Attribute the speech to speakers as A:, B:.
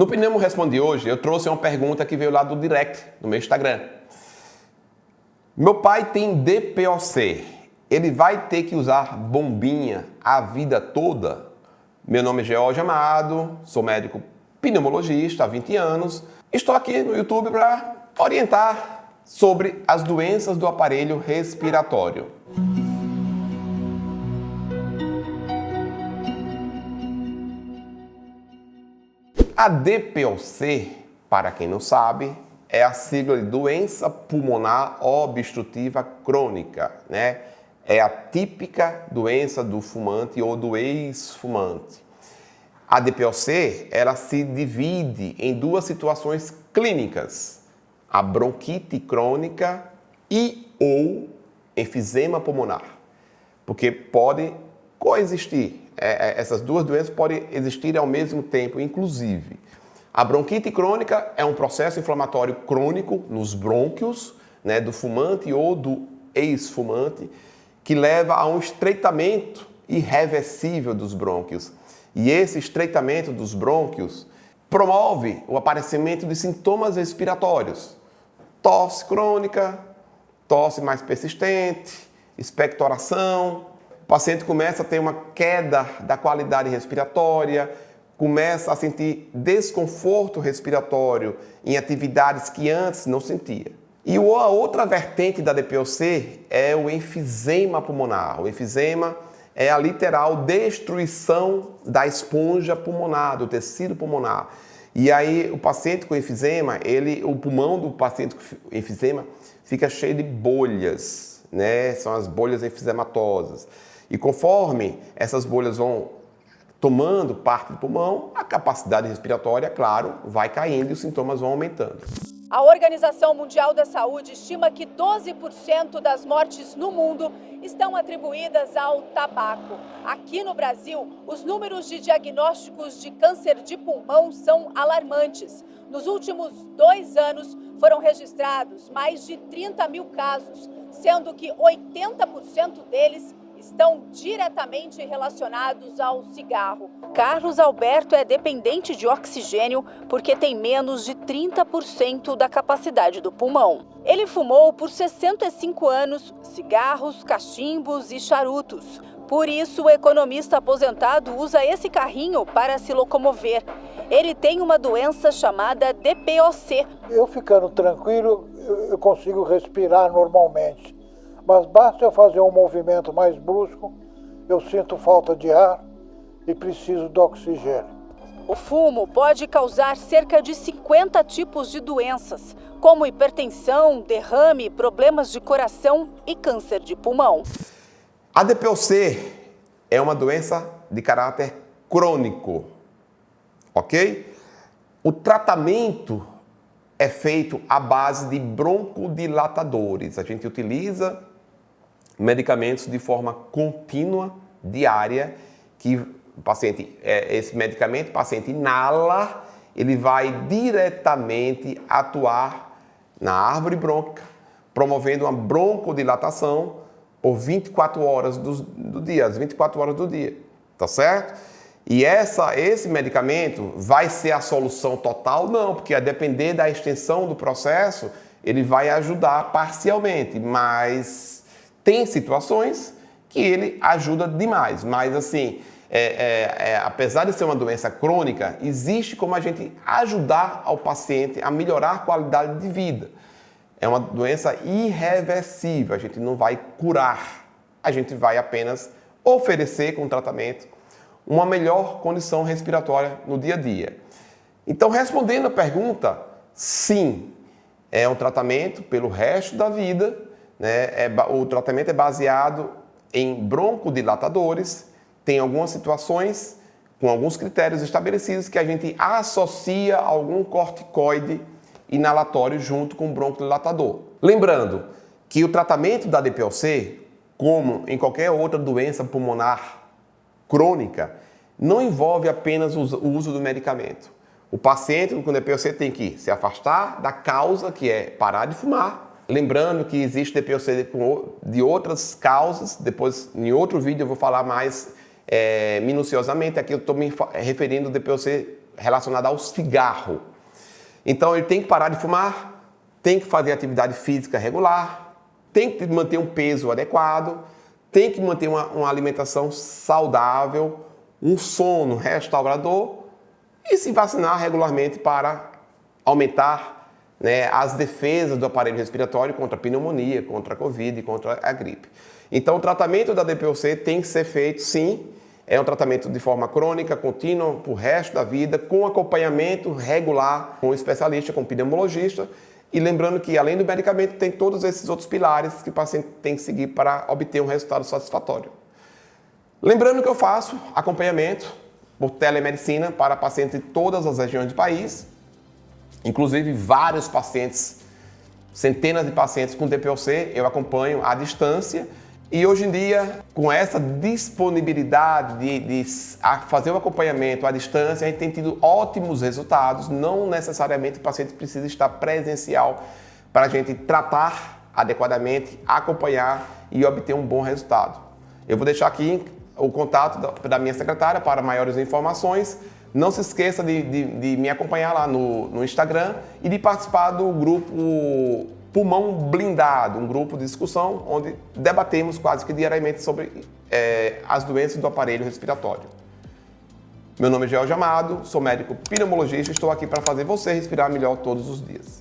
A: No Pneumo Responde hoje, eu trouxe uma pergunta que veio lá do direct, do meu Instagram. Meu pai tem DPOC. Ele vai ter que usar bombinha a vida toda? Meu nome é George Amado, sou médico pneumologista há 20 anos. Estou aqui no YouTube para orientar sobre as doenças do aparelho respiratório. A DPOC, para quem não sabe, é a sigla de doença pulmonar obstrutiva crônica, né? É a típica doença do fumante ou do ex-fumante. A DPOC, ela se divide em duas situações clínicas: a bronquite crônica e ou enfisema pulmonar, porque pode coexistir. Essas duas doenças podem existir ao mesmo tempo, inclusive. A bronquite crônica é um processo inflamatório crônico nos brônquios, né, do fumante ou do ex-fumante, que leva a um estreitamento irreversível dos brônquios. E esse estreitamento dos brônquios promove o aparecimento de sintomas respiratórios: tosse crônica, tosse mais persistente, expectoração. O paciente começa a ter uma queda da qualidade respiratória, começa a sentir desconforto respiratório em atividades que antes não sentia. E a outra vertente da DPOC é o enfisema pulmonar. O enfisema é a literal destruição da esponja pulmonar, do tecido pulmonar. E aí o paciente com enfisema, o pulmão do paciente com enfisema fica cheio de bolhas, né? São as bolhas enfisematosas. E conforme essas bolhas vão tomando parte do pulmão, a capacidade respiratória, claro, vai caindo e os sintomas vão aumentando.
B: A Organização Mundial da Saúde estima que 12% das mortes no mundo estão atribuídas ao tabaco. Aqui no Brasil, os números de diagnósticos de câncer de pulmão são alarmantes. Nos últimos 2 anos, foram registrados mais de 30 mil casos, sendo que 80% deles estão diretamente relacionados ao cigarro. Carlos Alberto é dependente de oxigênio porque tem menos de 30% da capacidade do pulmão. Ele fumou por 65 anos cigarros, cachimbos e charutos. Por isso, o economista aposentado usa esse carrinho para se locomover. Ele tem uma doença chamada DPOC.
C: Eu ficando tranquilo, eu consigo respirar normalmente. Mas basta eu fazer um movimento mais brusco, eu sinto falta de ar e preciso do oxigênio.
B: O fumo pode causar cerca de 50 tipos de doenças, como hipertensão, derrame, problemas de coração e câncer de pulmão.
A: A DPOC é uma doença de caráter crônico, ok? O tratamento é feito à base de broncodilatadores. A gente utiliza medicamentos de forma contínua, diária, que o paciente, esse medicamento, o paciente inala, ele vai diretamente atuar na árvore brônquica, promovendo uma broncodilatação por 24 horas do dia, as 24 horas do dia, tá certo? E esse medicamento vai ser a solução total? Não, porque a depender da extensão do processo, ele vai ajudar parcialmente, mas tem situações que ele ajuda demais. Mas assim, apesar de ser uma doença crônica, existe como a gente ajudar ao paciente a melhorar a qualidade de vida. É uma doença irreversível, a gente não vai curar, a gente vai apenas oferecer com tratamento uma melhor condição respiratória no dia a dia. Então, respondendo a pergunta, sim, é um tratamento pelo resto da vida, né? O tratamento é baseado em broncodilatadores, tem algumas situações com alguns critérios estabelecidos que a gente associa a algum corticoide inalatório junto com o broncodilatador. Lembrando que o tratamento da DPOC, como em qualquer outra doença pulmonar crônica, não envolve apenas o uso do medicamento. O paciente com DPOC tem que se afastar da causa, que é parar de fumar. Lembrando que existe DPOC de outras causas, depois em outro vídeo eu vou falar mais minuciosamente. Aqui eu estou me referindo ao DPOC relacionada ao cigarro. Então ele tem que parar de fumar, tem que fazer atividade física regular, tem que manter um peso adequado, tem que manter uma alimentação saudável, um sono restaurador e se vacinar regularmente para aumentar, né, as defesas do aparelho respiratório contra a pneumonia, contra a Covid e contra a gripe. Então o tratamento da DPOC tem que ser feito, sim, é um tratamento de forma crônica, contínua, para o resto da vida, com acompanhamento regular com o especialista, com o pneumologista. E lembrando que, além do medicamento, tem todos esses outros pilares que o paciente tem que seguir para obter um resultado satisfatório. Lembrando que eu faço acompanhamento por telemedicina para pacientes de todas as regiões do país, inclusive vários pacientes, centenas de pacientes com DPOC, eu acompanho à distância. E hoje em dia, com essa disponibilidade de fazer o acompanhamento à distância, a gente tem tido ótimos resultados. Não necessariamente o paciente precisa estar presencial para a gente tratar adequadamente, acompanhar e obter um bom resultado. Eu vou deixar aqui o contato da minha secretária para maiores informações. Não se esqueça de me acompanhar lá no Instagram e de participar do grupo Pulmão Blindado, um grupo de discussão onde debatemos quase que diariamente sobre as doenças do aparelho respiratório. Meu nome é George Amado, sou médico pneumologista e estou aqui para fazer você respirar melhor todos os dias.